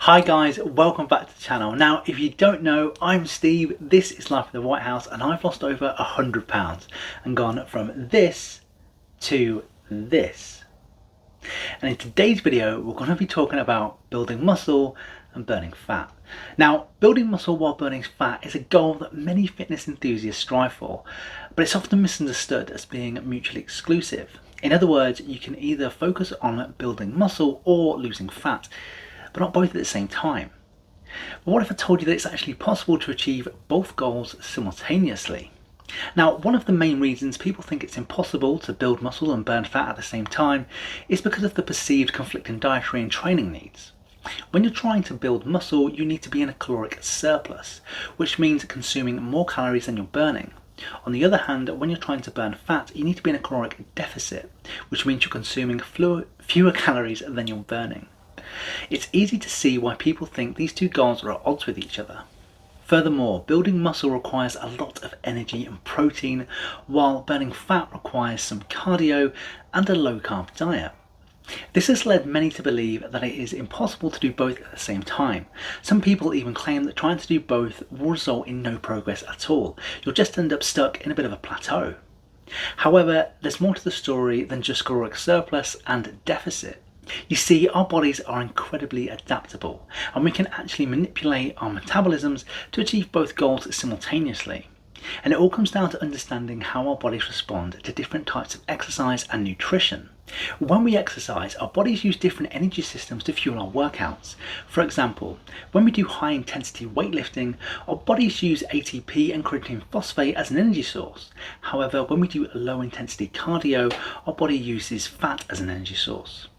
Hi guys, welcome back to the channel. Now, if you don't know, I'm Steve, this is Life at the White House, and I've lost over £100 and gone from this to this. And in today's video, we're going to be talking about building muscle and burning fat. Now, building muscle while burning fat is a goal that many fitness enthusiasts strive for, but it's often misunderstood as being mutually exclusive. In other words, you can either focus on building muscle or losing fat, but not both at the same time. But what if I told you that it's actually possible to achieve both goals simultaneously? Now, one of the main reasons people think it's impossible to build muscle and burn fat at the same time is because of the perceived conflicting dietary and training needs. When you're trying to build muscle, you need to be in a caloric surplus, which means consuming more calories than you're burning. On the other hand, when you're trying to burn fat, you need to be in a caloric deficit, which means you're consuming fewer calories than you're burning. It's easy to see why people think these two goals are at odds with each other. Furthermore, building muscle requires a lot of energy and protein, while burning fat requires some cardio and a low-carb diet. This has led many to believe that it is impossible to do both at the same time. Some people even claim that trying to do both will result in no progress at all. You'll just end up stuck in a bit of a plateau. However, there's more to the story than just caloric surplus and deficit. You see, our bodies are incredibly adaptable, and we can actually manipulate our metabolisms to achieve both goals simultaneously. And it all comes down to understanding how our bodies respond to different types of exercise and nutrition. When we exercise, our bodies use different energy systems to fuel our workouts. For example, when we do high intensity weightlifting, our bodies use ATP and creatine phosphate as an energy source. However, when we do low intensity cardio, our body uses fat as an energy source.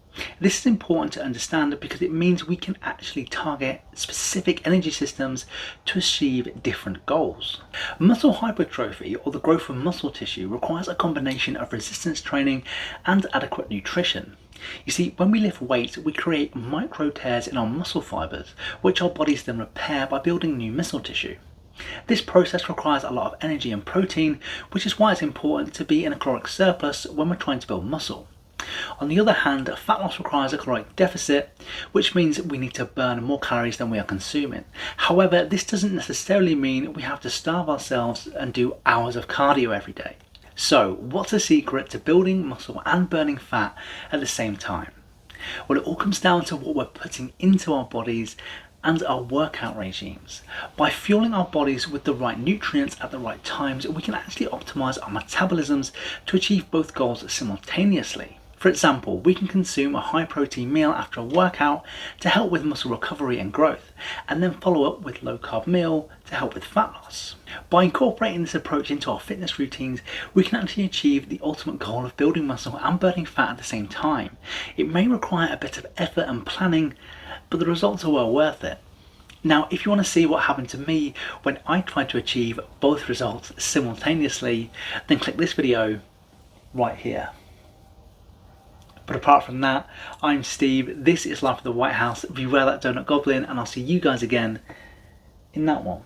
This is important to understand because it means we can actually target specific energy systems to achieve different goals. Muscle hypertrophy, or the growth of muscle tissue, requires a combination of resistance training and adequate nutrition. You see, when we lift weights, we create micro tears in our muscle fibers, which our bodies then repair by building new muscle tissue. This process requires a lot of energy and protein, which is why it's important to be in a caloric surplus when we're trying to build muscle. On the other hand, fat loss requires a caloric deficit, which means we need to burn more calories than we are consuming. However, this doesn't necessarily mean we have to starve ourselves and do hours of cardio every day. So, what's the secret to building muscle and burning fat at the same time? Well, it all comes down to what we're putting into our bodies and our workout regimes. By fueling our bodies with the right nutrients at the right times, we can actually optimize our metabolisms to achieve both goals simultaneously. For example, we can consume a high protein meal after a workout to help with muscle recovery and growth, and then follow up with low carb meal to help with fat loss. By incorporating this approach into our fitness routines, we can actually achieve the ultimate goal of building muscle and burning fat at the same time. It may require a bit of effort and planning, but the results are well worth it. Now, if you want to see what happened to me when I tried to achieve both results simultaneously, then click this video right here. But apart from that, I'm Steve, this is Life at the White House, beware that donut goblin, and I'll see you guys again in that one.